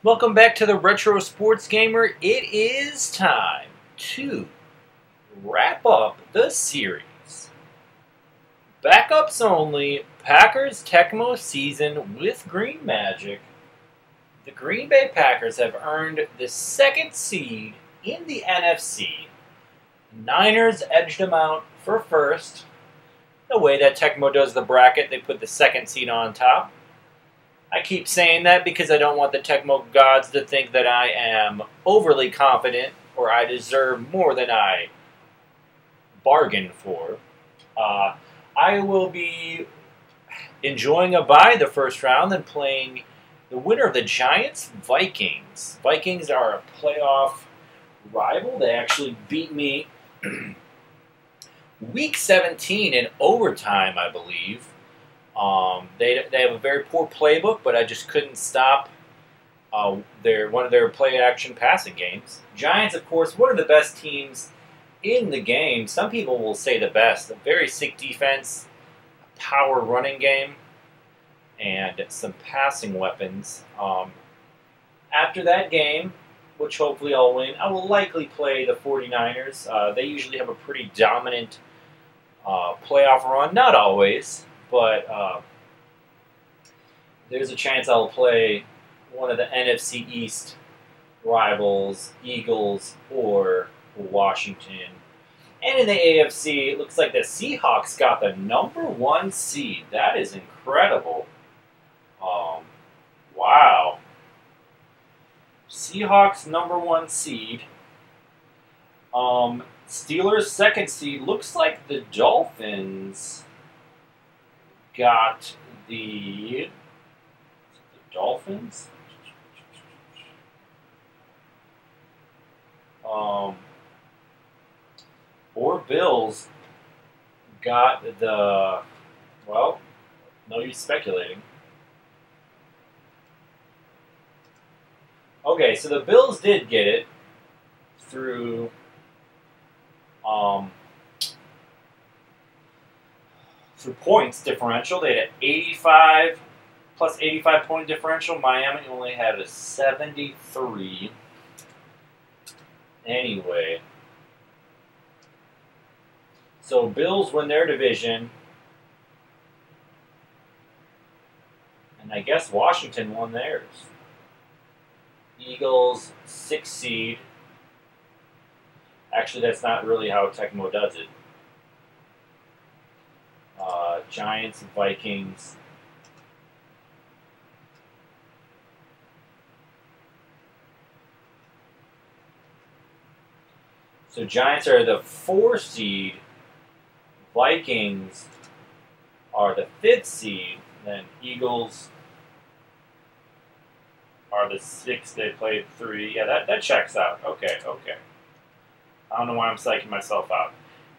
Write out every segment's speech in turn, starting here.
Welcome back to the Retro Sports Gamer. It is time to wrap up the series. Backups only, Packers Tecmo season with Green Majik. The Green Bay Packers have earned the second seed in the NFC. Niners edged them out for first. The way that Tecmo does the bracket, they put the second seed on top. I keep saying that because I don't want the Tecmo gods to think that I am overly confident or I deserve more than I bargained for. I will be enjoying a bye the first round and playing the winner of the Giants-Vikings. Vikings are a playoff rival. They actually beat me Week 17 in overtime, I believe. They have a very poor playbook, but I just couldn't stop one of their play-action passing games. Giants, of course, one of the best teams in the game. Some people will say the best. A very sick defense, a power running game, and some passing weapons. After that game, which hopefully I'll win, I will likely play the 49ers. They usually have a pretty dominant playoff run. Not always. But there's a chance I'll play one of the NFC East rivals, Eagles or Washington. And in the AFC, it looks like the Seahawks got the #1 seed. That is incredible. Wow. Seahawks #1 seed. Steelers second seed. Looks like the Dolphins got the Dolphins. Or Bills got the, well, no use speculating. Okay, so the Bills did get it through points differential. They had an 85 plus 85 point differential. Miami only had a 73. Anyway, so Bills win their division, and I guess Washington won theirs. Eagles 6th seed. Actually, that's not really how Tecmo does it. Giants, Vikings. So Giants are the 4 seed. Vikings are the 5th seed. Then Eagles are the 6th. They played 3. Yeah, that checks out. Okay. I don't know why I'm psyching myself out.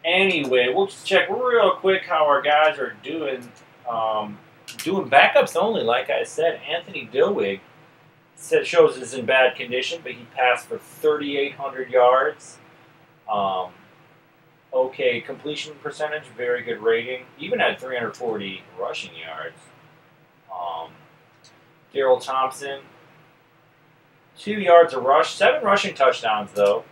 Anyway, we'll just check real quick how our guys are doing. Doing backups only, like I said. Anthony Dilweg shows is in bad condition, but he passed for 3,800 yards. Okay, completion percentage, very good rating. Even had 340 rushing yards. Darrell Thompson, 2 yards a rush, 7 rushing touchdowns though.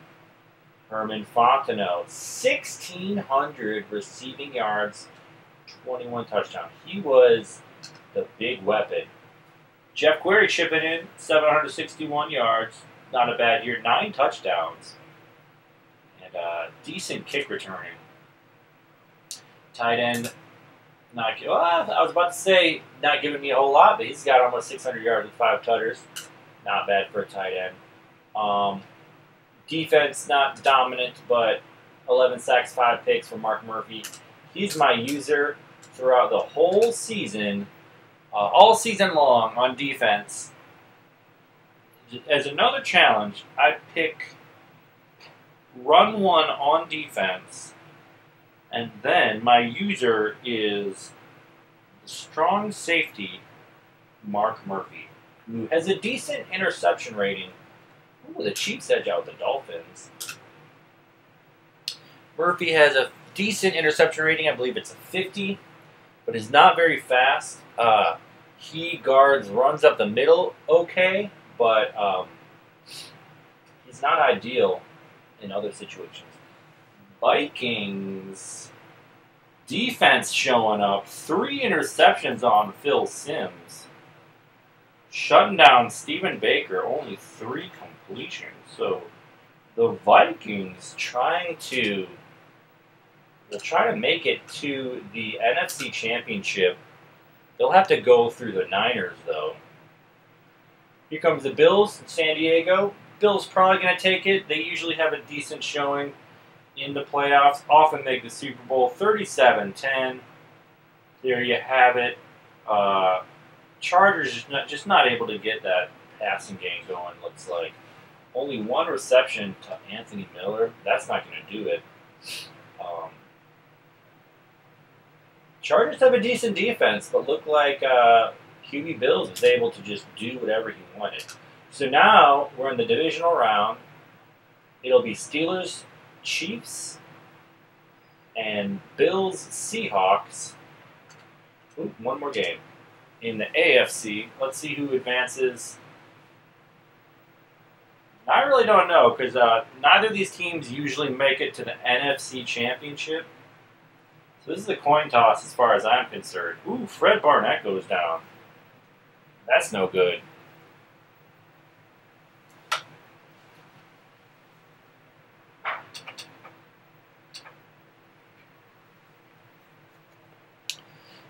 Herman Fontenot, 1,600 receiving yards, 21 touchdowns. He was the big weapon. Jeff Query chipping in, 761 yards. Not a bad year, 9 touchdowns. And decent kick returning. Tight end, I was about to say not giving me a whole lot, but he's got almost 600 yards with 5 tutters. Not bad for a tight end. Defense, not dominant, but 11 sacks, 5 picks for Mark Murphy. He's my user throughout the whole season, all season long on defense. As another challenge, I pick run 1 on defense, and then my user is strong safety Mark Murphy, who has a decent interception rating. Ooh, the Chiefs edge out the Dolphins. Murphy has a decent interception rating. I believe it's a 50, but is not very fast. He runs up the middle okay, but he's not ideal in other situations. Vikings defense showing up. 3 interceptions on Phil Simms. Shutting down Stephen Baker. Only 3 completions. So the Vikings trying to make it to the NFC Championship. They'll have to go through the Niners, though. Here comes the Bills in San Diego. Bills probably going to take it. They usually have a decent showing in the playoffs. Often make the Super Bowl. 37-10. There you have it. Chargers just not able to get that passing game going, looks like. Only 1 reception to Anthony Miller. That's not going to do it. Chargers have a decent defense, but look like QB Bills is able to just do whatever he wanted. So now we're in the divisional round. It'll be Steelers, Chiefs, and Bills, Seahawks. Ooh, one more game. In the AFC, let's see who advances. I really don't know, because neither of these teams usually make it to the NFC Championship. So this is a coin toss as far as I'm concerned. Ooh, Fred Barnett goes down. That's no good.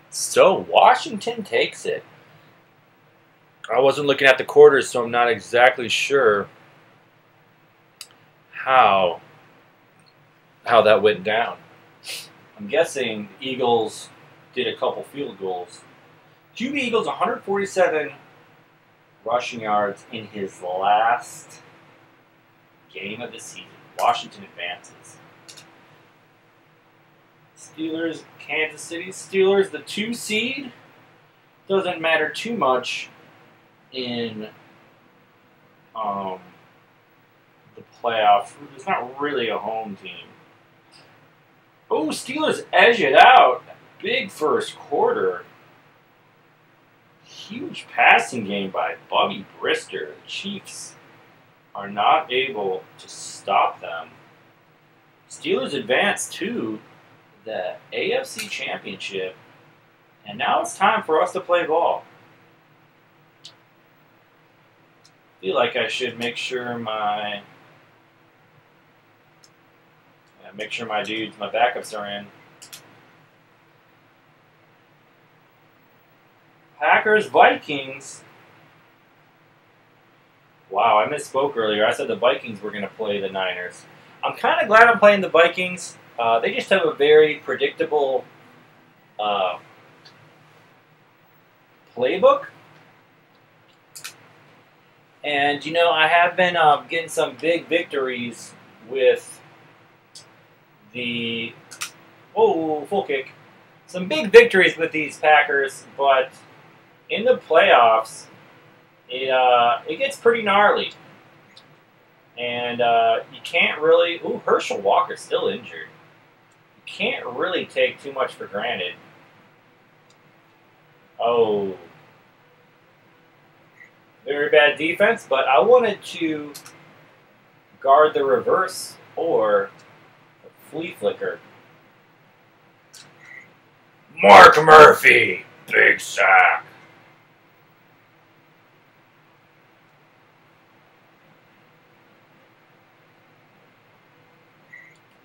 So Washington takes it. I wasn't looking at the quarters, so I'm not exactly sure how that went down. I'm guessing the Eagles did a couple field goals. QB Eagles 147 rushing yards in his last game of the season. Washington advances. Steelers, Kansas City. Steelers, the 2 seed. Doesn't matter too much in the playoffs. It's not really a home team. Oh, Steelers edge it out. Big first quarter. Huge passing game by Bobby Brister. The Chiefs are not able to stop them. Steelers advance to the AFC Championship. And now it's time for us to play ball. I feel like I should make sure my dudes, my backups are in. Packers, Vikings. Wow, I misspoke earlier. I said the Vikings were going to play the Niners. I'm kind of glad I'm playing the Vikings. They just have a very predictable playbook. And, you know, I have been getting some big victories with the... Oh, full kick. Some big victories with these Packers, but in the playoffs, it gets pretty gnarly. And you can't really... Ooh, Herschel Walker's still injured. You can't really take too much for granted. Oh. Very bad defense, but I wanted to guard the reverse or the flea flicker. Mark Murphy, big sack.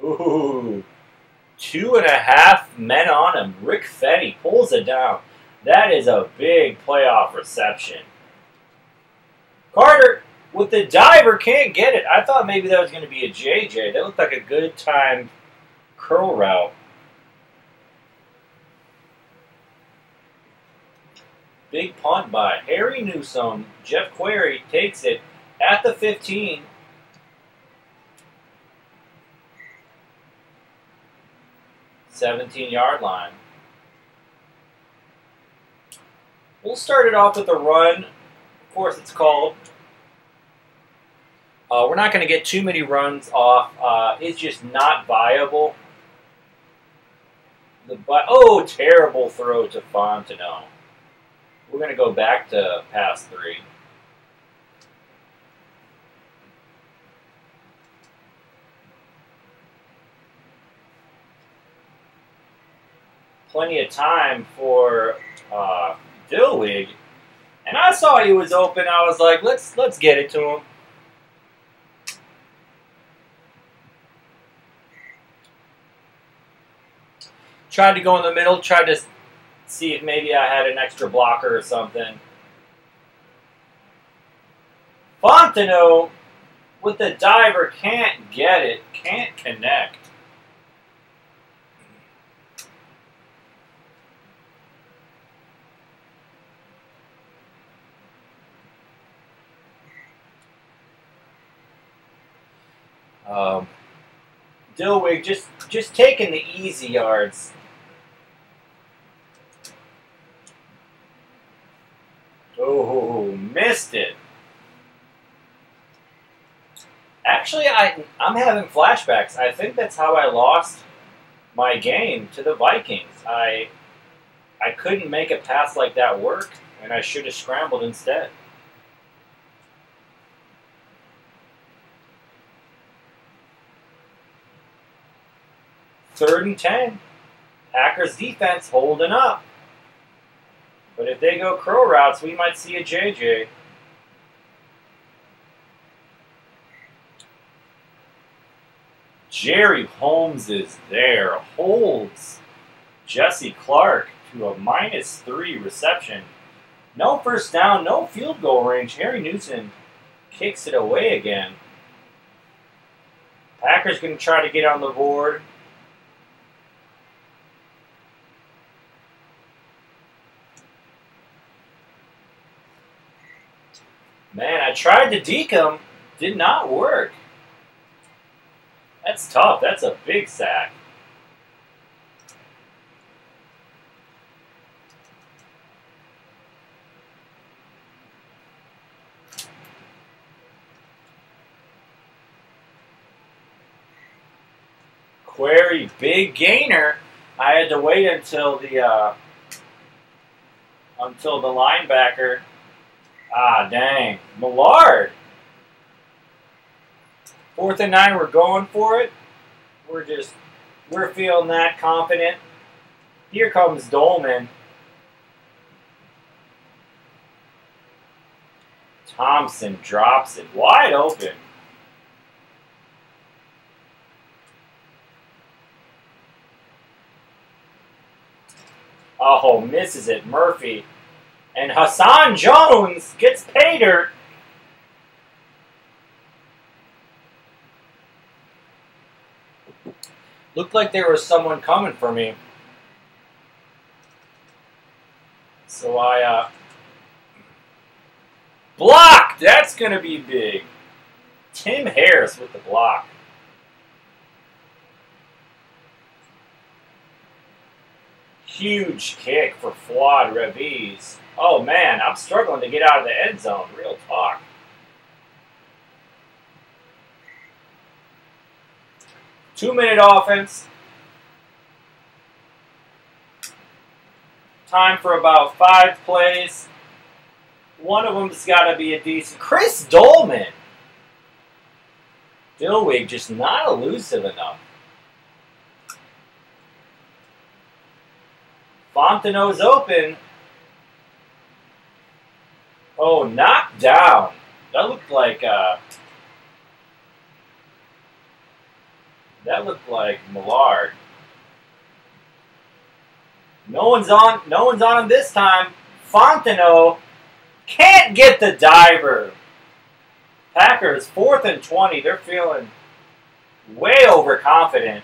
Ooh, 2.5 men on him. Rick Fetty pulls it down. That is a big playoff reception. Carter, with the diver, can't get it. I thought maybe that was going to be a JJ. That looked like a good time curl route. Big punt by Harry Newsome. Jeff Query takes it at the 15. $17-yard line. We'll start it off with a run. Of course, it's called. We're not going to get too many runs off. It's just not viable. Oh, terrible throw to Fontenot. We're going to go back to pass 3. plenty of time for Dilweg, and I saw he was open. I was like, let's get it to him. Tried to go in the middle, tried to see if maybe I had an extra blocker or something. Fontenot with the diver can't get it, can't connect. Dilweg just taking the easy yards. Oh, missed it. Actually, I'm having flashbacks. I think that's how I lost my game to the Vikings. I couldn't make a pass like that work, and I should have scrambled instead. Third and 10. Packers defense holding up. But if they go crow routes, we might see a JJ. Jerry Holmes is there. Holds Jesse Clark to a -3 reception. No first down, no field goal range. Harry Newton kicks it away again. Packers going to try to get on the board. Man, I tried to deke him. Did not work. That's tough. That's a big sack. Query, big gainer. I had to wait until the linebacker. Ah, dang. Millard. 4th and 9, we're going for it. We're feeling that confident. Here comes Dolman. Thompson drops it wide open. Oh, misses it. Murphy. And Hassan Jones gets pay dirt. Looked like there was someone coming for me. So I block! That's going to be big. Tim Harris with the block. Huge kick for Fuad Reviz. Oh man, I'm struggling to get out of the end zone. Real talk. Two-minute offense. Time for about 5 plays. One of them's got to be a decent. Chris Dolman. Dilweg just not elusive enough. Fontenot's open. Oh, knocked down. That looked like Millard. No one's on him this time. Fontenot can't get the diver. Packers 4th and 20. They're feeling way overconfident.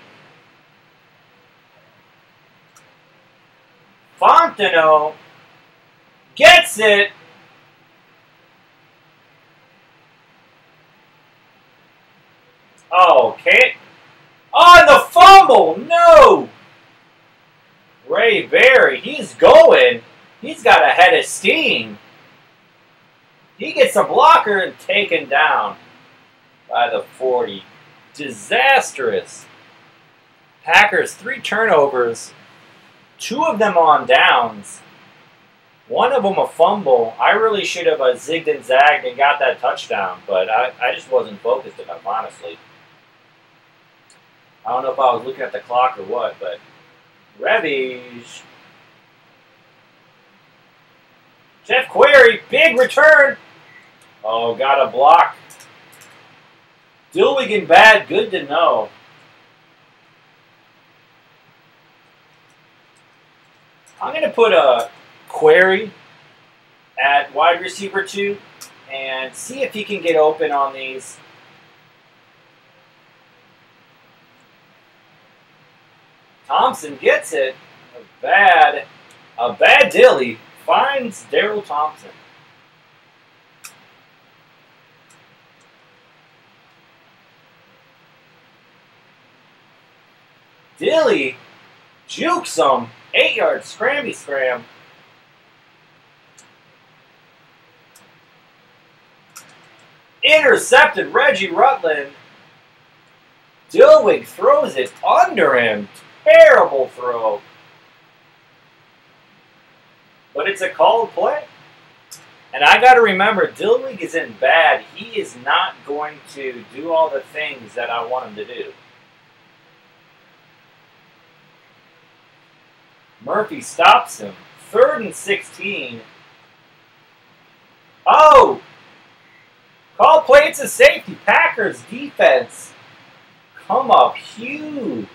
Fontenot gets it. Oh, okay. Oh, and the fumble! No! Ray Berry, he's going. He's got a head of steam. He gets a blocker and taken down by the 40. Disastrous. Packers, 3 turnovers. 2 of them on downs. 1 of them a fumble. I really should have zigged and zagged and got that touchdown, but I just wasn't focused enough, honestly. I don't know if I was looking at the clock or what, but Rebbage. Jeff Query, big return. Oh, got a block. Dilweg in bad, good to know. I'm going to put a Query at wide receiver 2 and see if he can get open on these. Thompson gets it. A bad Dilly finds Daryl Thompson. Dilly jukes him. 8 yards, scramby scram. Intercepted Reggie Rutland. Dilweg throws it under him. Terrible throw. But it's a called play. And I got to remember, Dilweg is in bad. He is not going to do all the things that I want him to do. Murphy stops him. 3rd and 16. Oh! Call play, it's a safety. Packers defense come up huge.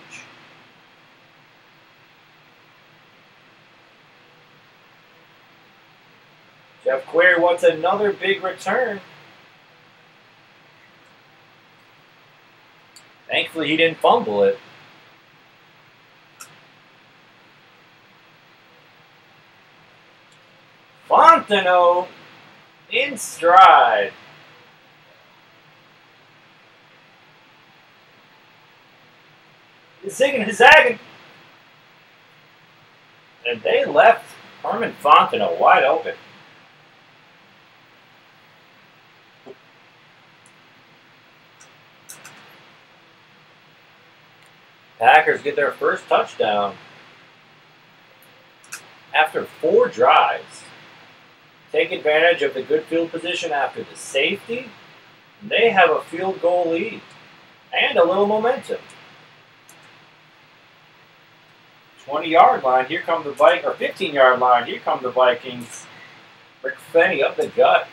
Jeff Query wants another big return. Thankfully, he didn't fumble it. Fontenot in stride. Zigging and zagging. And they left Herman Fontenot wide open. Packers get their first touchdown after 4 drives. Take advantage of the good field position after the safety. They have a field goal lead and a little momentum. 20-yard line, here come the Vikings, or 15-yard line, here come the Vikings. Rick Fenny up the gut.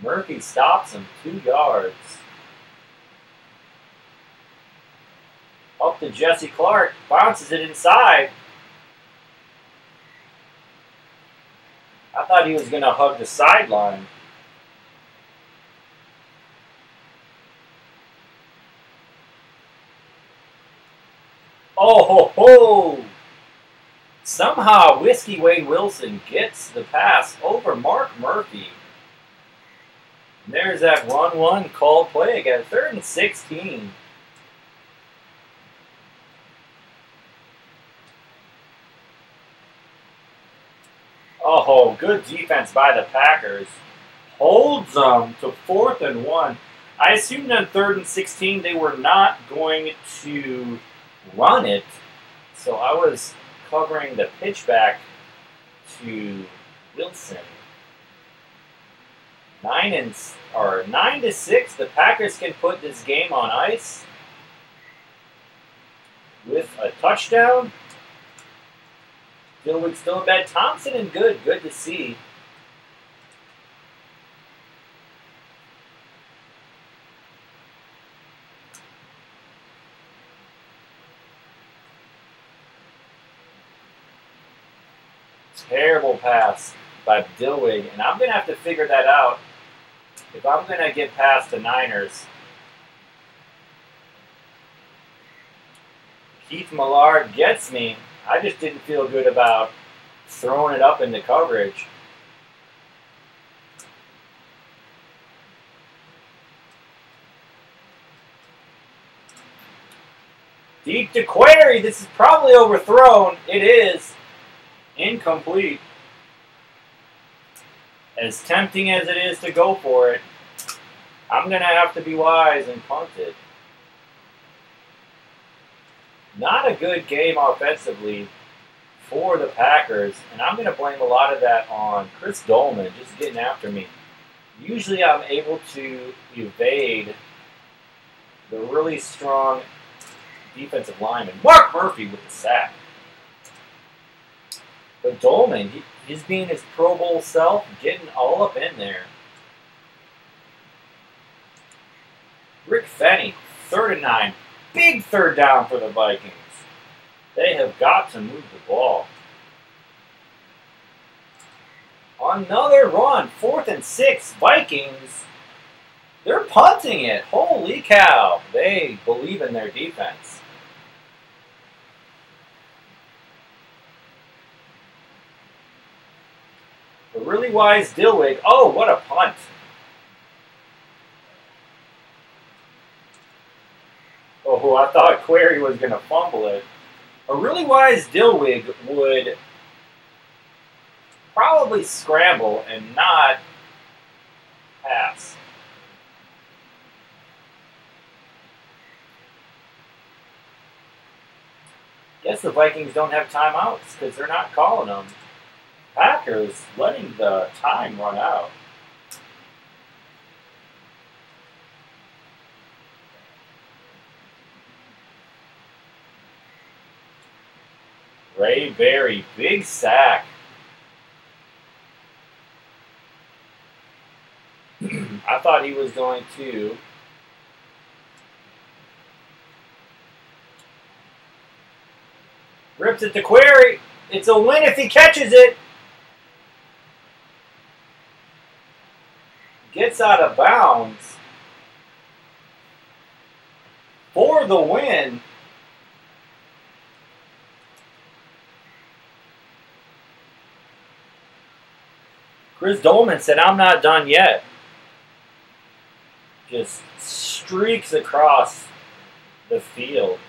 Murphy stops him, 2 yards. Up to Jesse Clark, bounces it inside. I thought he was going to hug the sideline. Oh, ho, ho! Somehow, Whiskey Wade Wilson gets the pass over Mark Murphy. And there's that run-one called play again. 3rd and 16. Oh, good defense by the Packers. Holds them to 4th and 1. I assumed on 3rd and 16 they were not going to run it, so I was covering the pitch back to Wilson. 9 to 6. The Packers can put this game on ice with a touchdown. Dilweg still in bed. Thompson and good to see. Terrible pass by Dilweg, and I'm going to have to figure that out if I'm going to get past the Niners. Keith Millard gets me. I just didn't feel good about throwing it up into coverage. Deep to Query. This is probably overthrown. It is. Incomplete. As tempting as it is to go for it, I'm going to have to be wise and punt it. Not a good game offensively for the Packers, and I'm going to blame a lot of that on Chris Dolman just getting after me. Usually I'm able to evade the really strong defensive lineman. Mark Murphy with the sack. But Dolman, he's being his Pro Bowl self, getting all up in there. Rick Fenny, 3rd and 9. Big third down for the Vikings. They have got to move the ball. Another run, 4th and 6. Vikings, they're punting it. Holy cow. They believe in their defense. A really wise Dilweg. Oh, what a punt. Oh, I thought Query was going to fumble it. A really wise Dilweg would probably scramble and not pass. Guess the Vikings don't have timeouts because they're not calling them. Packers letting the time run out. Ray Berry, big sack. I thought he was going to rips it to Query. It's a win if he catches it. Gets out of bounds for the win. Chris Dolman said, "I'm not done yet." Just streaks across the field.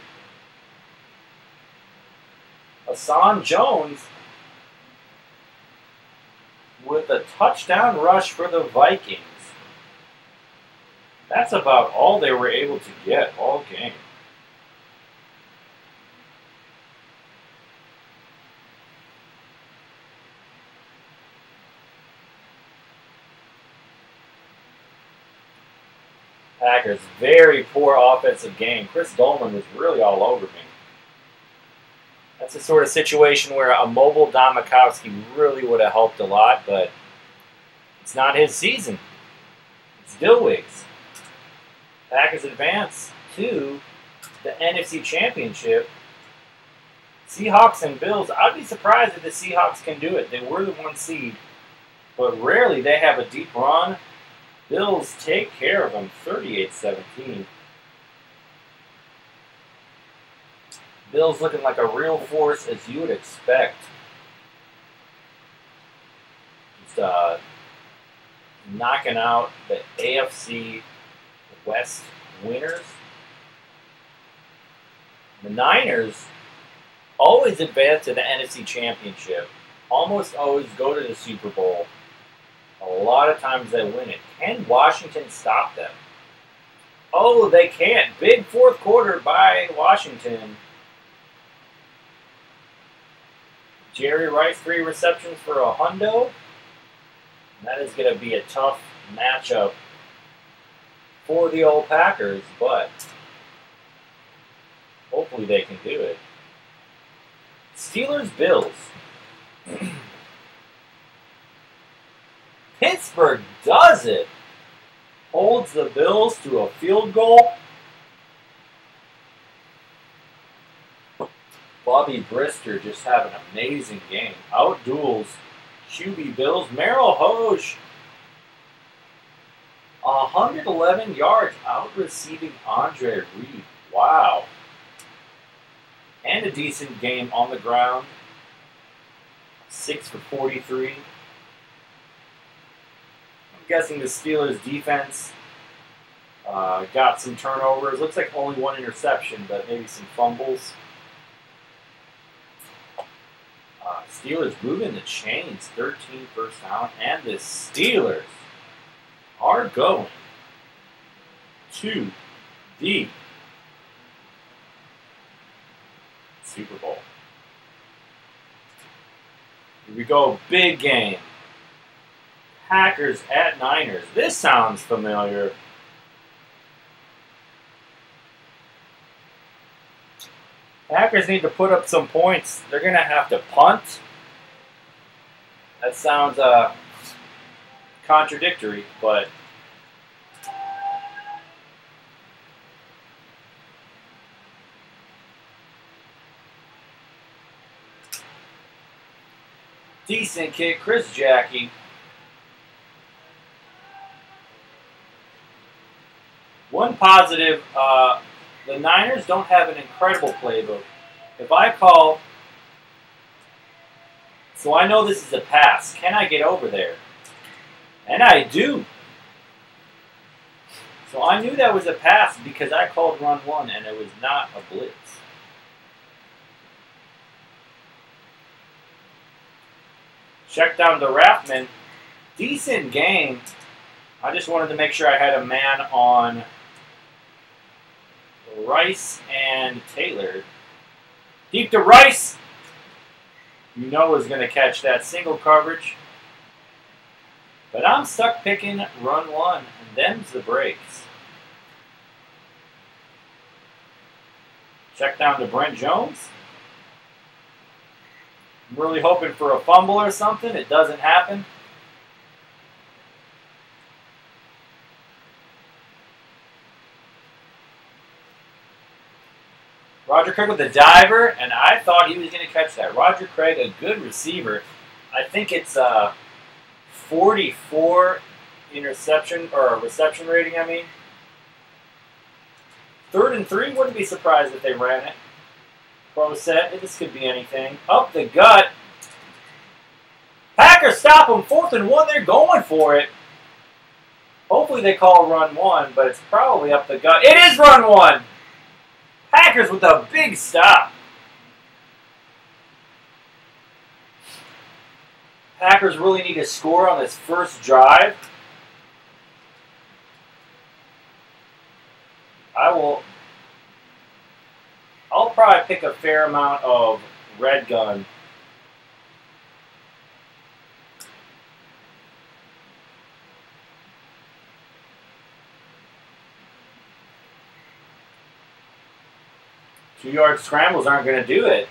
Hassan Jones with a touchdown rush for the Vikings. That's about all they were able to get all game. Packers, very poor offensive game. Chris Dolman was really all over me. That's the sort of situation where a mobile Majkowski really would have helped a lot, but it's not his season. It's Dilweg's. Packers advance to the NFC Championship. Seahawks and Bills. I'd be surprised if the Seahawks can do it. They were the 1 seed, but rarely they have a deep run. Bills take care of them, 38-17. Bills looking like a real force, as you would expect. Just knocking out the AFC West winners. The Niners always advance to the NFC Championship. Almost always go to the Super Bowl. A lot of times they win it. Can Washington stop them? Oh, they can't. Big fourth quarter by Washington. Jerry Rice, 3 receptions for a hundo. And that is going to be a tough matchup for the old Packers, but hopefully they can do it. Steelers-Bills. Pittsburgh does it. Holds the Bills to a field goal. Bobby Brister just had an amazing game. Outduels QB Bills. Merrill Hoge, 111 yards, out-receiving Andre Reed. Wow. And a decent game on the ground. 6 for 43. I'm guessing the Steelers' defense got some turnovers. Looks like only 1 interception, but maybe some fumbles. Steelers moving the chains, 13 first down, and the Steelers are going to the Super Bowl. Here we go, big game. Packers at Niners. This sounds familiar. Packers need to put up some points. They're going to have to punt. That sounds contradictory, but decent kick, Chris Jackie. One positive, the Niners don't have an incredible playbook. If I call, so I know this is a pass, can I get over there? And I do. So I knew that was a pass because I called run one and it was not a blitz. Check down to Rathman. Decent game. I just wanted to make sure I had a man on Rice and Taylor. Deep to Rice. You know is going to catch that single coverage. But I'm stuck picking run one, and them's the breaks. Check down to Brent Jones. I'm really hoping for a fumble or something. It doesn't happen. Roger Craig with the diver, and I thought he was going to catch that. Roger Craig, a good receiver. I think it's 44 interception, or reception rating, I mean. 3rd and 3, wouldn't be surprised if they ran it. Pro set, this could be anything. Up the gut. Packers stop them, 4th and 1, they're going for it. Hopefully they call run one, but it's probably up the gut. It is run one! Packers with a big stop. Packers really need to score on this first drive. I'll probably pick a fair amount of red gun. Two-yard scrambles aren't going to do it.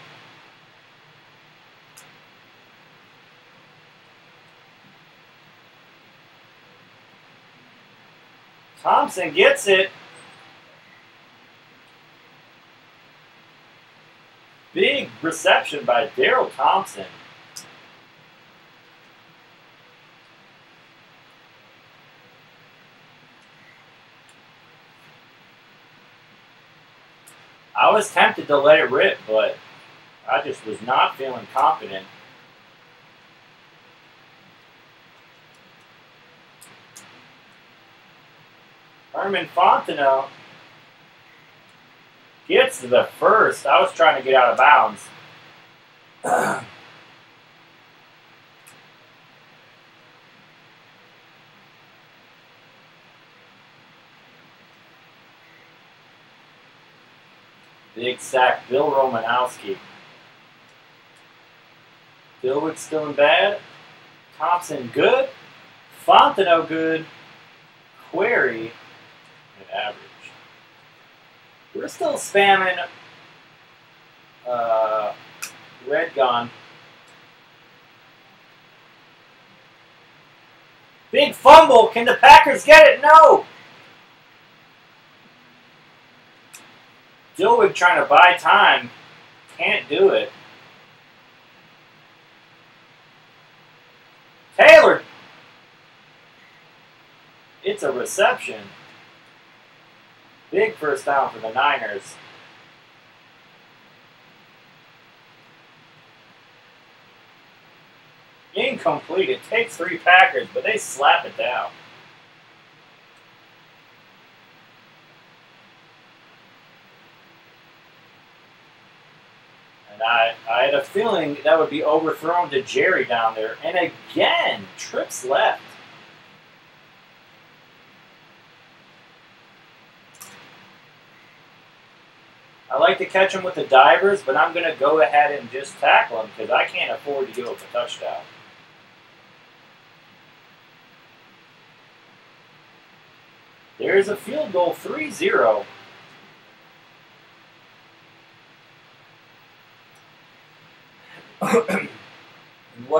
Thompson gets it. Big reception by Daryl Thompson. I was tempted to let it rip, but I just was not feeling confident. Herman Fontenot gets the first. I was trying to get out of bounds. Big sack, Bill Romanowski. Dilweg still in bad. Thompson good. Fontenot good. Query at average. We're still spamming red gun. Big fumble. Can the Packers get it? No. Dilweg trying to buy time. Can't do it. Taylor. It's a reception. Big first down for the Niners. Incomplete. It takes 3 Packers, but they slap it down. And I had a feeling that would be overthrown to Jerry down there. And again, trips left. I like to catch them with the divers, but I'm going to go ahead and just tackle them because I can't afford to give up a touchdown. There's a field goal, 3-0.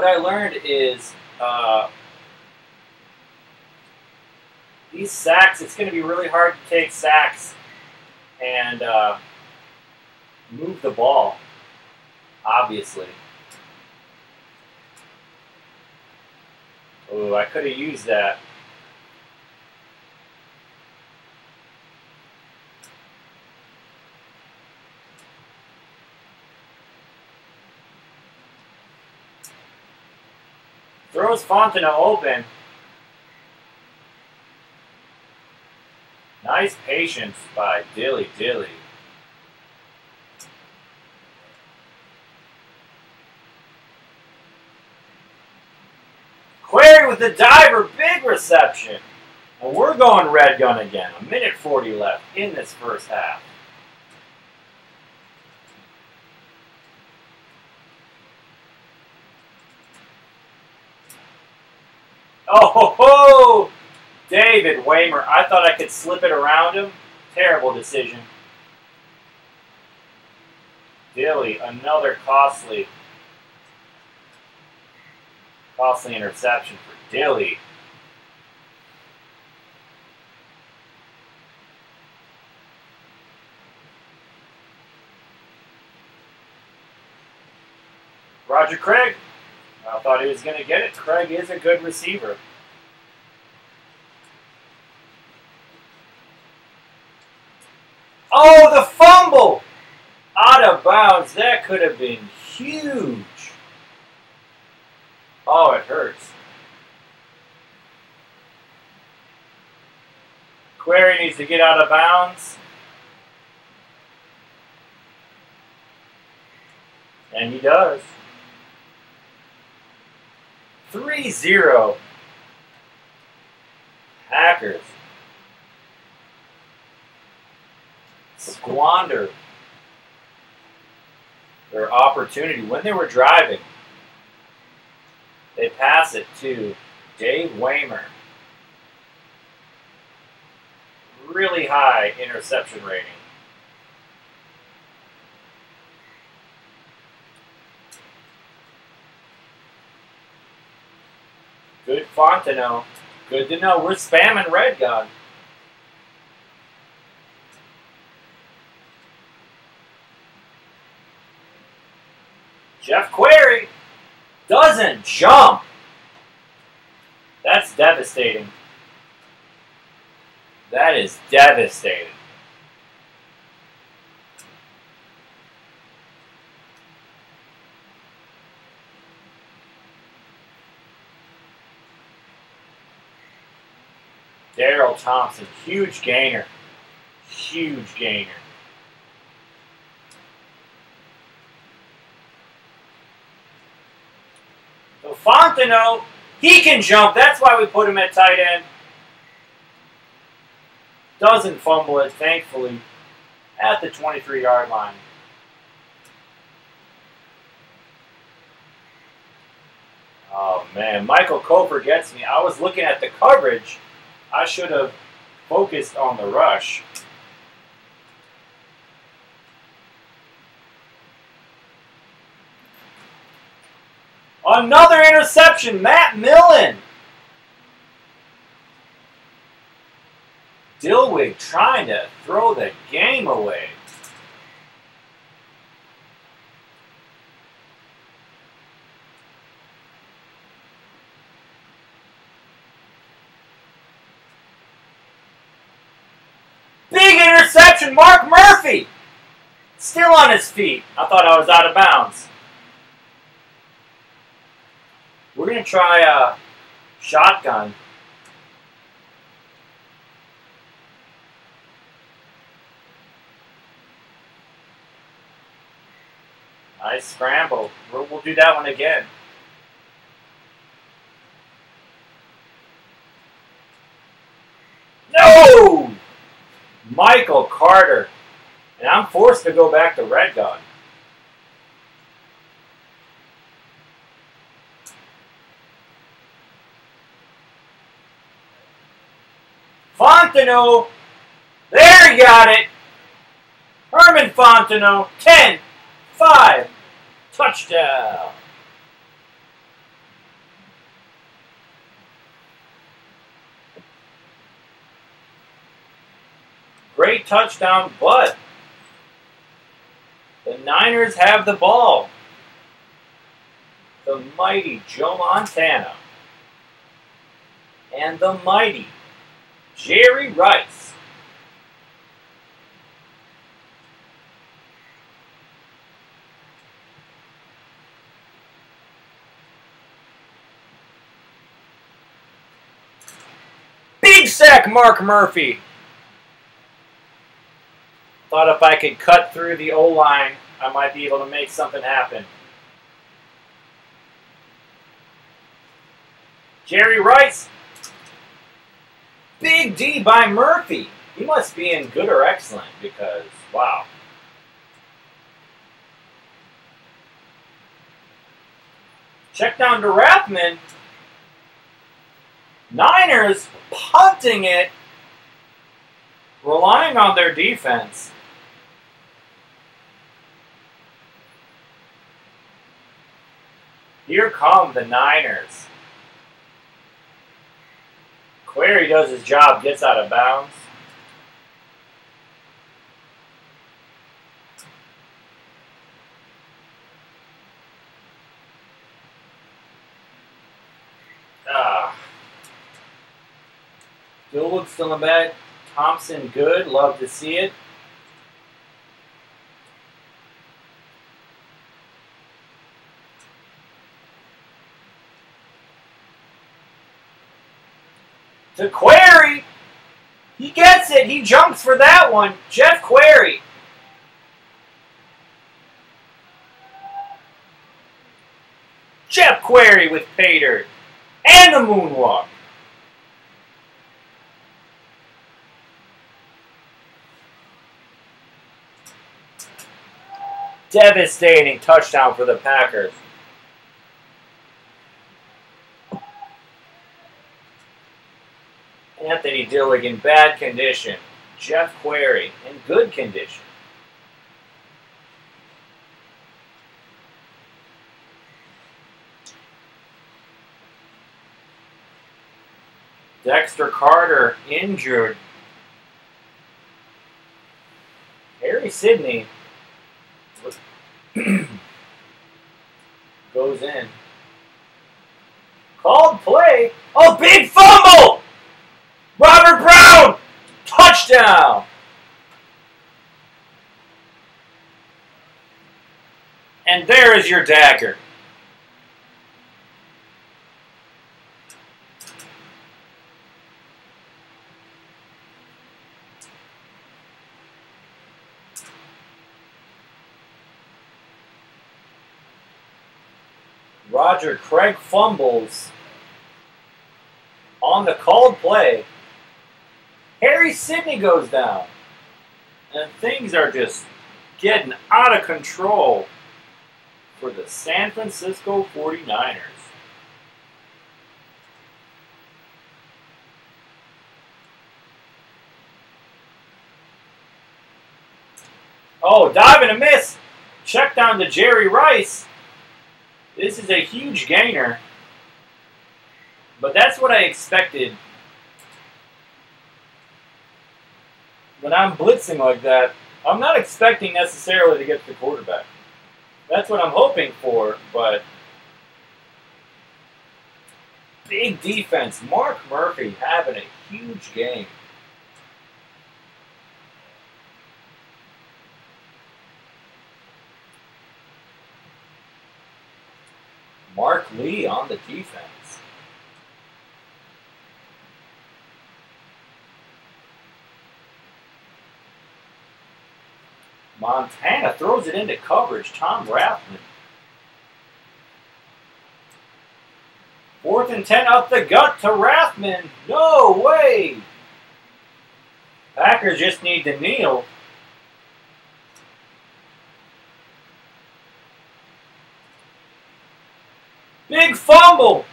what I learned is these sacks, it's going to be really hard to take sacks and move the ball, obviously. Oh, I could have used that. Throws Fontenot open. Nice patience by Dilly. Query with the diver, big reception. And we're going red gun again. 1:40 left in this first half. Oh, ho, ho! David Waymer. I thought I could slip it around him. Terrible decision. Dilly, another costly interception for Dilly. Roger Craig. I thought he was going to get it. Craig is a good receiver. Oh, the fumble! Out of bounds. That could have been huge. Oh, it hurts. Query needs to get out of bounds. And he does. 3-0. Packers squander their opportunity when they were driving. They pass it to Dave Waymer. Really high interception rating. Good Fontenot. Good to know. We're spamming red gun. Jeff Query doesn't jump. That's devastating. That is devastating. Darrell Thompson, huge gainer. Huge gainer. So Fontenot, he can jump. That's why we put him at tight end. Doesn't fumble it, thankfully, at the 23-yard line. Oh, man. Michael Koper gets me. I was looking at the coverage. I should have focused on the rush. Another interception. Matt Millen. Dilweg trying to throw the game away. Big interception. Mark Murphy. Still on his feet. I thought I was out of bounds. We're going to try a shotgun. Nice scramble. We'll do that one again. No! Michael Carter. And I'm forced to go back to red gun. Fontenot. There, you got it. Herman Fontenot. 10-5. Touchdown. Great touchdown, but the Niners have the ball. The mighty Joe Montana and the mighty Jerry Rice. Big sack, Mark Murphy. Thought if I could cut through the O-line, I might be able to make something happen. Jerry Rice. Big D by Murphy. He must be in good or excellent because, wow. Check down to Rathman. Niners punting it, relying on their defense. Here come the Niners. Query does his job, gets out of bounds. Dilweg still in bed. Thompson good, love to see it. To Query. He gets it. He jumps for that one. Jeff Query. Jeff Query with pay dirt. And the moonwalk. Devastating touchdown for the Packers. Anthony Dilweg in bad condition. Jeff Query in good condition. Dexter Carter injured. Harry Sidney goes in. Called play. Oh, big fumble! Robert Brown! Touchdown! And there is your dagger. Roger Craig fumbles on the called play. Harry Sidney goes down. And things are just getting out of control for the San Francisco 49ers. Oh, dive and a miss. Check down to Jerry Rice. This is a huge gainer. But that's what I expected. When I'm blitzing like that, I'm not expecting necessarily to get to the quarterback. That's what I'm hoping for, but big defense. Mark Murphy having a huge game. Mark Lee on the defense. Montana throws it into coverage. Tom Rathman. 4th and 10 up the gut to Rathman. No way. Packers just need to kneel. Big fumble.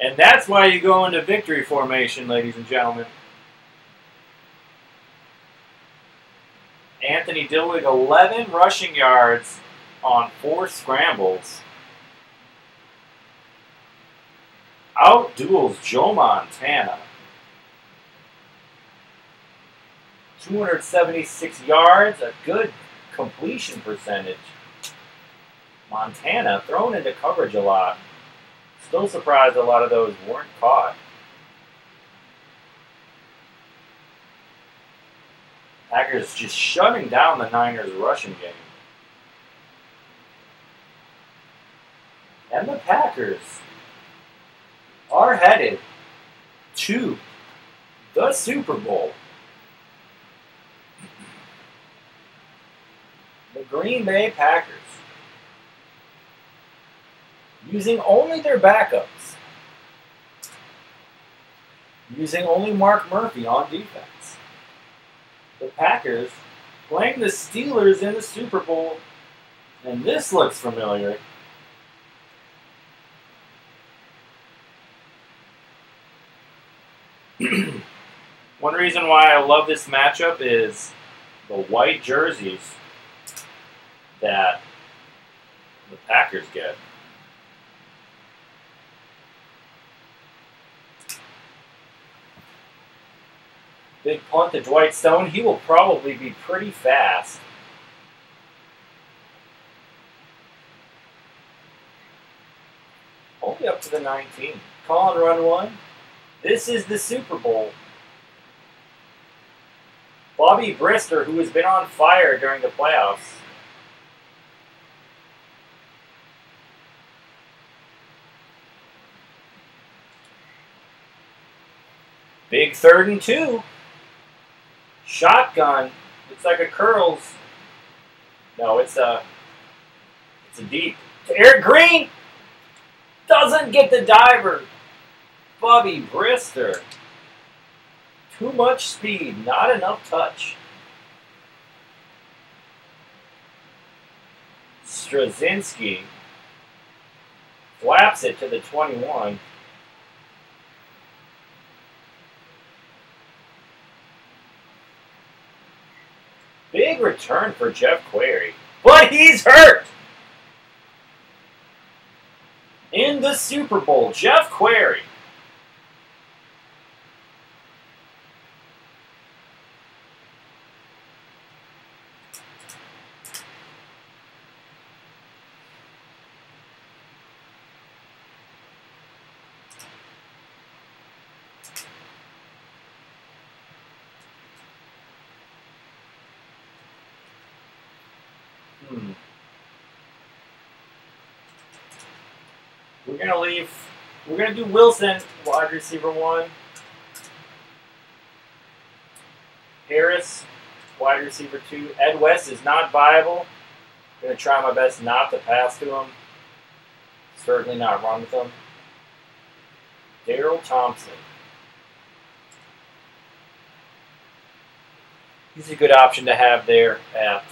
And that's why you go into victory formation, ladies and gentlemen. Anthony Dilweg, 11 rushing yards on 4 scrambles. Outduels Joe Montana. 276 yards, a good completion percentage. Montana thrown into coverage a lot. Still surprised a lot of those weren't caught. Packers just shutting down the Niners' rushing game. And the Packers are headed to the Super Bowl. The Green Bay Packers, using only their backups, using only Mark Murphy on defense. The Packers playing the Steelers in the Super Bowl, and this looks familiar. One reason why I love this matchup is the white jerseys that the Packers get. Big punt to Dwight Stone. He will probably be pretty fast. Only up to the 19. Call and run one. This is the Super Bowl. Bobby Brister, who has been on fire during the playoffs. Big 3rd and 2. Shotgun. Looks like a curls. No, it's a deep. To Eric Green. Doesn't get the diver. Bobby Brister. Too much speed, not enough touch. Straczynski flaps it to the 21. Big return for Jeff Query, but he's hurt. In the Super Bowl, Jeff Query. We're going to do Wilson, wide receiver 1. Harris, wide receiver 2. Ed West is not viable. I'm going to try my best not to pass to him. Certainly not run with him. Darrell Thompson. He's a good option to have there at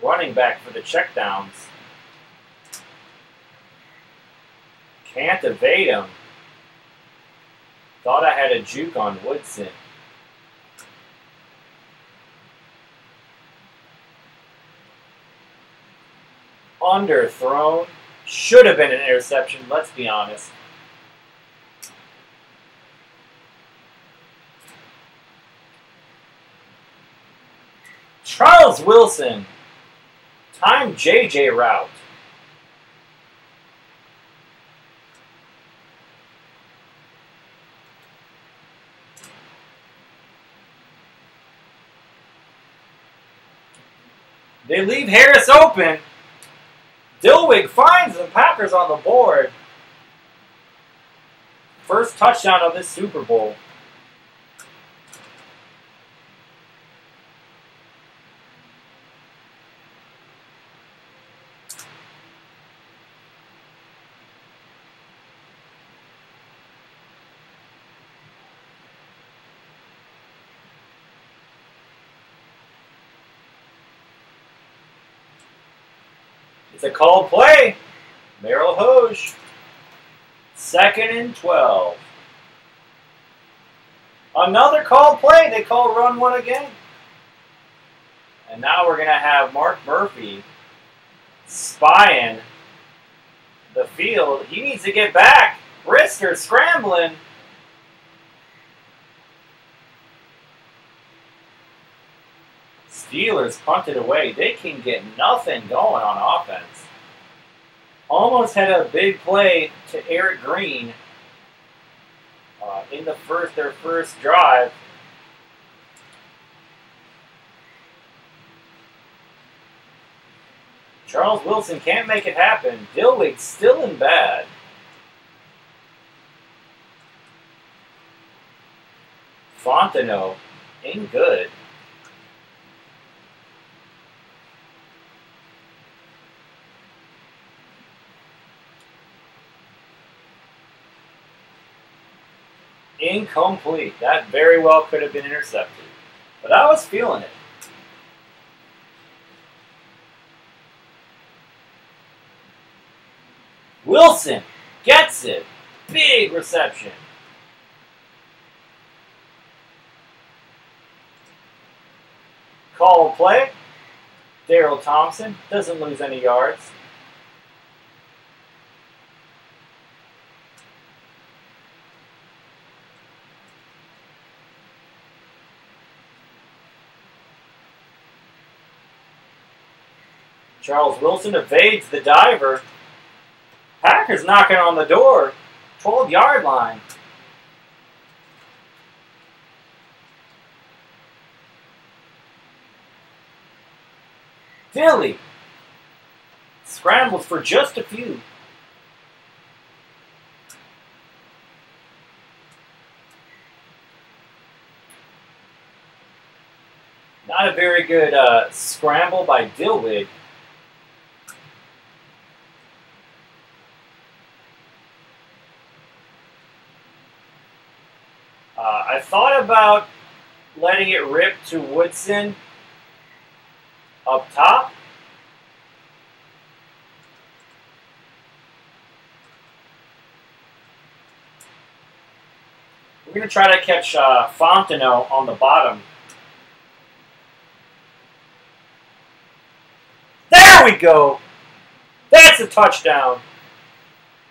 running back for the checkdowns. Can't evade him. Thought I had a juke on Woodson. Underthrown. Should have been an interception, let's be honest. Charles Wilson. Time JJ route. They leave Harris open. Dilweg finds the Packers on the board. First touchdown of this Super Bowl. It's a called play. Merrill Hoge. 2nd and 12. Another called play. They call run one again. And now we're going to have Mark Murphy spying the field. He needs to get back. Brister scrambling. Steelers punted away. They can get nothing going on offense. Almost had a big play to Eric Green in their first drive. Charles Wilson can't make it happen. Dilweg still in bad. Fontenot in good. Incomplete. That very well could have been intercepted. But I was feeling it. Wilson gets it. Big reception. Call play. Darrell Thompson doesn't lose any yards. Charles Wilson evades the diver. Packers knocking on the door. 12-yard line. Philly scrambles for just a few. Not a very good scramble by Dilweg. I thought about letting it rip to Woodson up top. We're going to try to catch Fontenot on the bottom. There we go. That's a touchdown.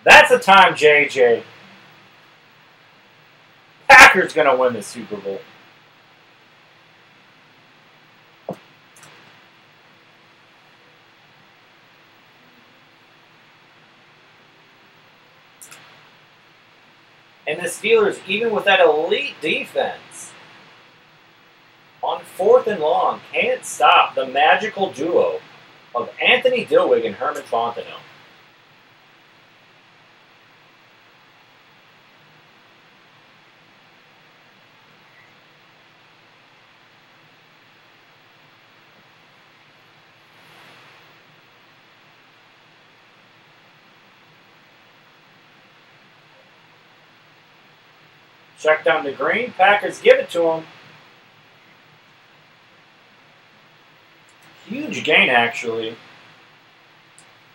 That's a time, JJ. Packers going to win the Super Bowl. And the Steelers, even with that elite defense, on 4th and long, can't stop the magical duo of Anthony Dilweg and Herman Fontenot. Check down to Green. Packers give it to him. Huge gain, actually.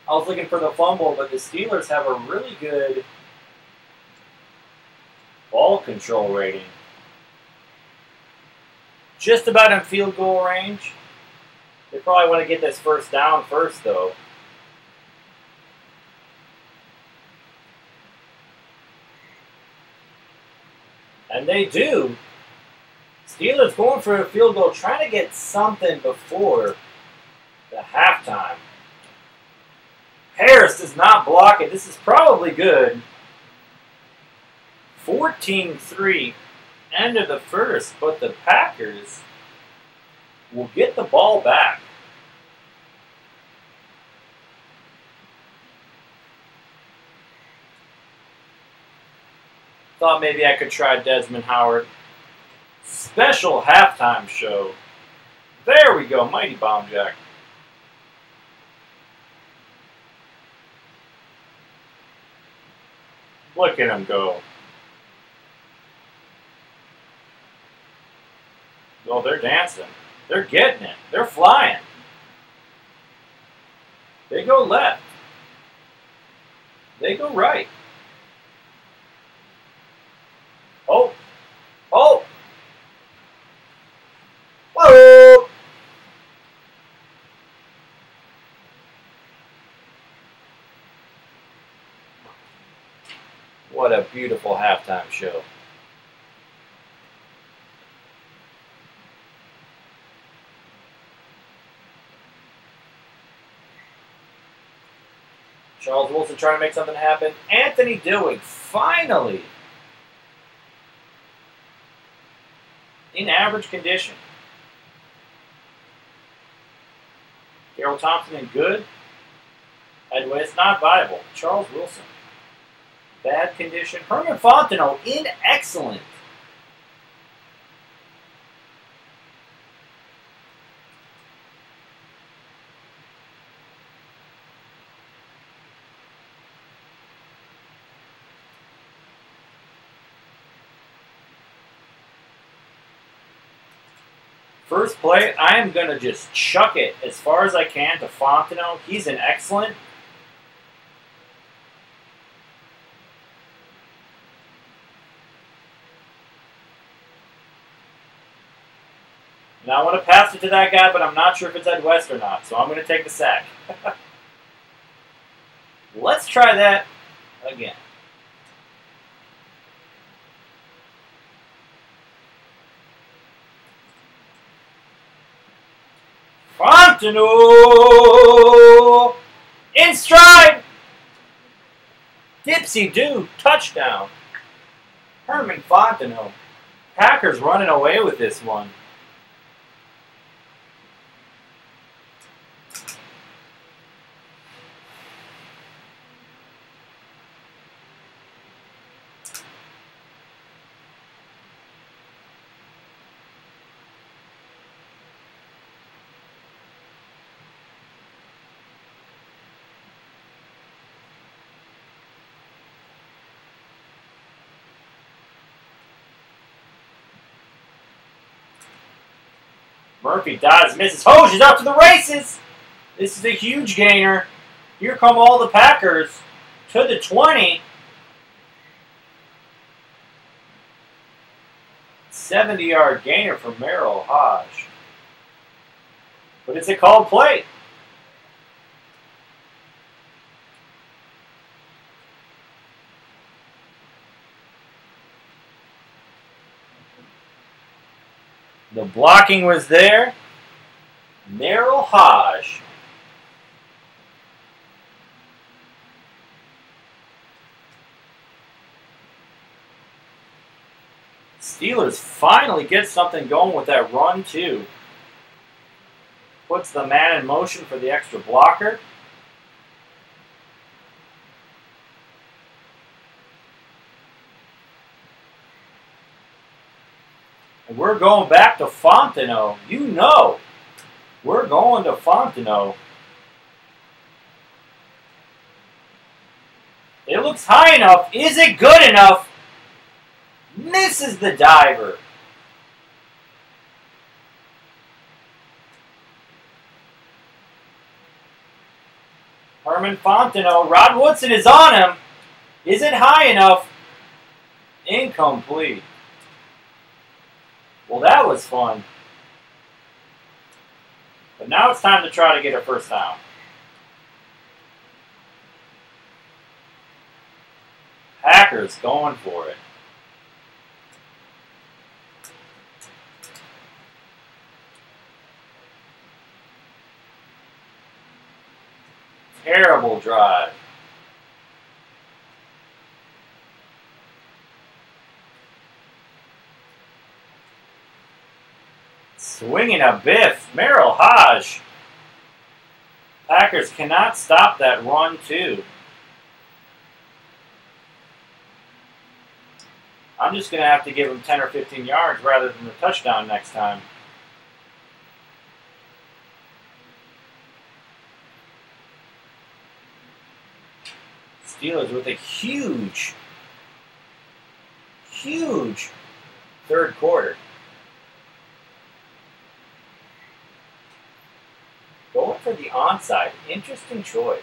I was looking for the fumble, but the Steelers have a really good ball control rating. Just about in field goal range. They probably want to get this first down first, though. And they do. Steelers going for a field goal, trying to get something before the halftime. Harris does not block it. This is probably good. 14-3, end of the first, but the Packers will get the ball back. Thought maybe I could try Desmond Howard. Special halftime show. There we go, Mighty Bomb Jack. Look at him go. Oh, they're dancing. They're getting it. They're flying. They go left. They go right. Oh. Oh. Whoa. What a beautiful halftime show. Charles Wilson trying to make something happen. Anthony Dilweg, finally, in average condition. Darryl Thompson in good. Ed West, not viable. Charles Wilson, bad condition. Herman Fontenot in excellent. First play, I am going to just chuck it as far as I can to Fontenot. He's an excellent. Now I want to pass it to that guy, but I'm not sure if it's Ed West or not, so I'm going to take the sack. Let's try that again. Fontenot in stride. Dipsy-do, touchdown. Herman Fontenot. Packers running away with this one. Murphy dives, misses. Hoj is out to the races. This is a huge gainer. Here come all the Packers to the 20. 70-yard gainer for Merrill Hodge. But it's a called play. The blocking was there. Merrill Hodge. Steelers finally get something going with that run, too. Puts the man in motion for the extra blocker. And we're going back to Fontenot. You know, we're going to Fontenot. It looks high enough. Is it good enough? Misses the diver. Herman Fontenot. Rod Woodson is on him. Is it high enough? Incomplete. Well, that was fun. But now it's time to try to get a first down. Packers going for it. Terrible drive. Swinging a biff. Merrill Hodge. Packers cannot stop that run, too. I'm just going to have to give them 10 or 15 yards rather than the touchdown next time. Steelers with a huge third quarter. Going for the onside. Interesting choice.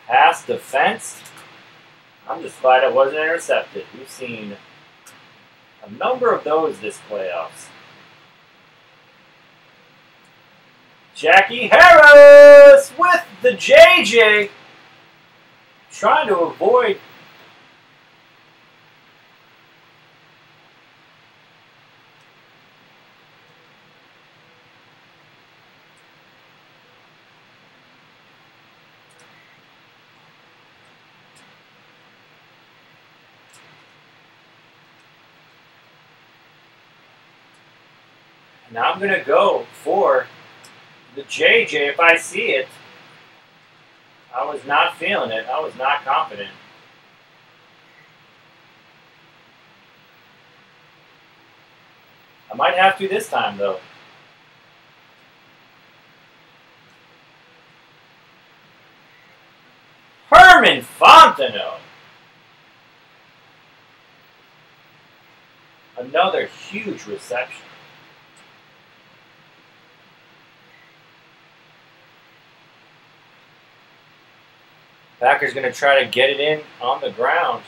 Pass defense. I'm just glad it wasn't intercepted. We've seen a number of those this playoffs. Jackie Harris with the JJ. Trying to avoid now I'm going to go for the JJ if I see it. I was not feeling it. I was not confident. I might have to this time, though. Herman Fontenot. Another huge reception. Packers going to try to get it in on the ground.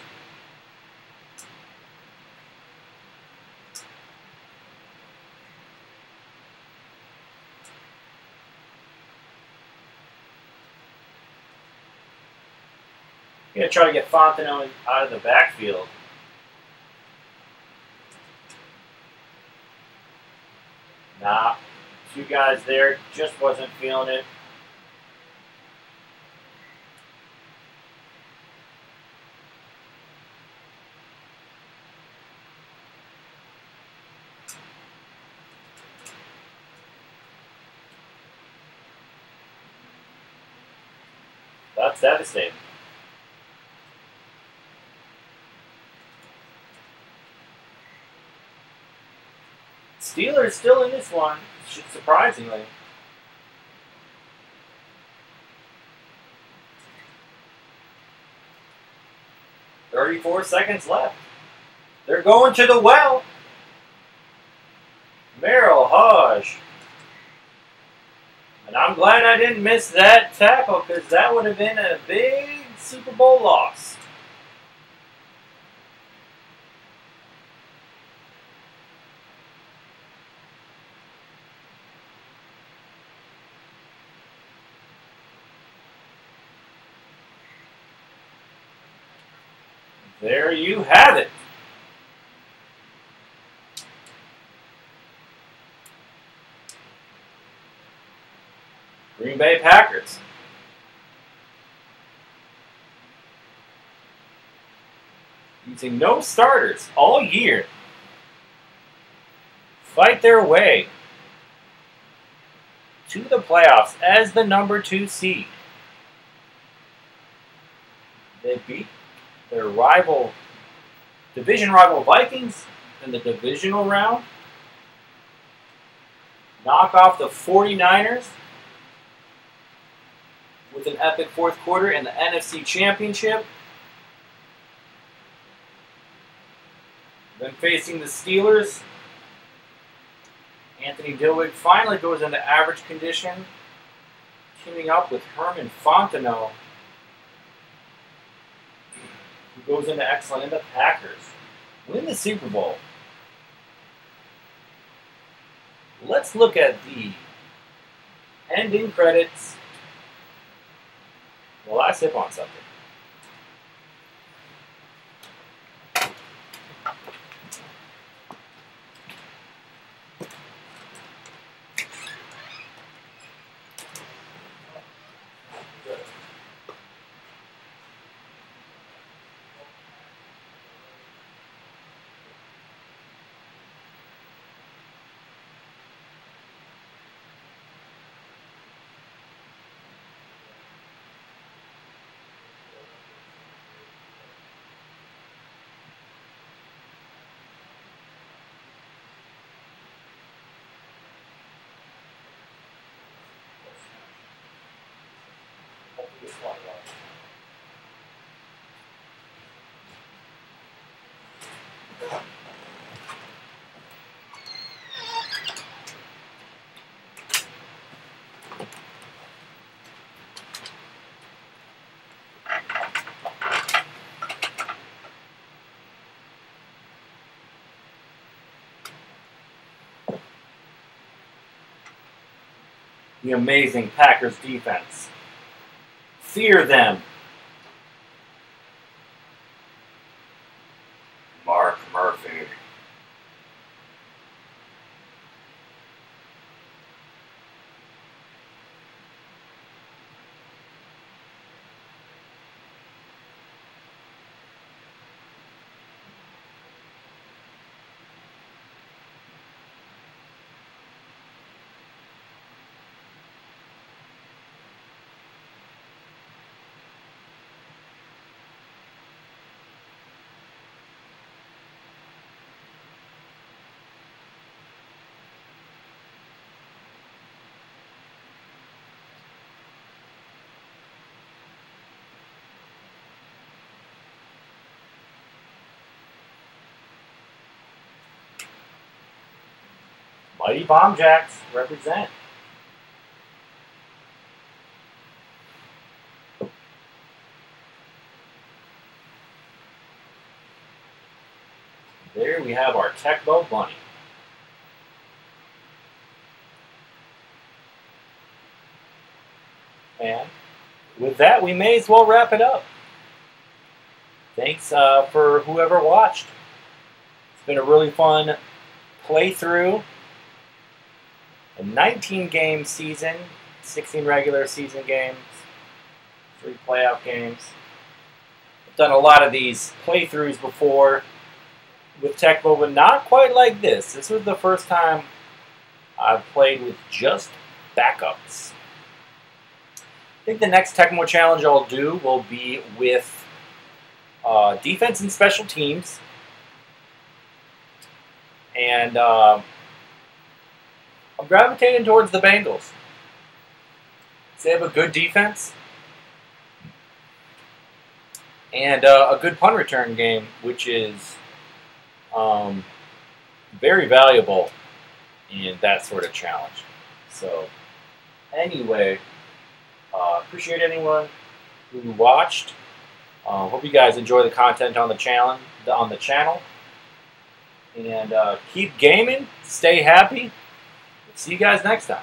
Going to try to get Fontenot out of the backfield. Nah, two guys there, just wasn't feeling it. That's devastating. Steelers still in this one, surprisingly. .34 seconds left. They're going to the well. Merrill Hodge. And I'm glad I didn't miss that tackle because that would have been a big Super Bowl loss. There you have it. Green Bay Packers. Using no starters all year. Fight their way to the playoffs as the #2 seed. They beat their division rival Vikings in the divisional round. Knock off the 49ers with an epic fourth quarter in the NFC Championship. Then facing the Steelers, Anthony Dilweg finally goes into average condition, teaming up with Herman Fontenot, who goes into excellent, and the Packers win the Super Bowl. Let's look at the ending credits while I sip on something. the amazing Packers defense. Fear them. Mark Murphy. Mighty Bomb Jacks represent. There we have our Tecmo Bunny. And with that, we may as well wrap it up. Thanks for whoever watched. It's been a really fun playthrough. A 19-game season, 16 regular season games, 3 playoff games. I've done a lot of these playthroughs before with Tecmo, but not quite like this. This was the first time I've played with just backups. I think the next Tecmo challenge I'll do will be with defense and special teams. And I'm gravitating towards the Bengals. They have a good defense and a good punt return game, which is very valuable in that sort of challenge. So, anyway, appreciate anyone who watched. Hope you guys enjoy the content on the channel. And keep gaming. Stay happy. See you guys next time.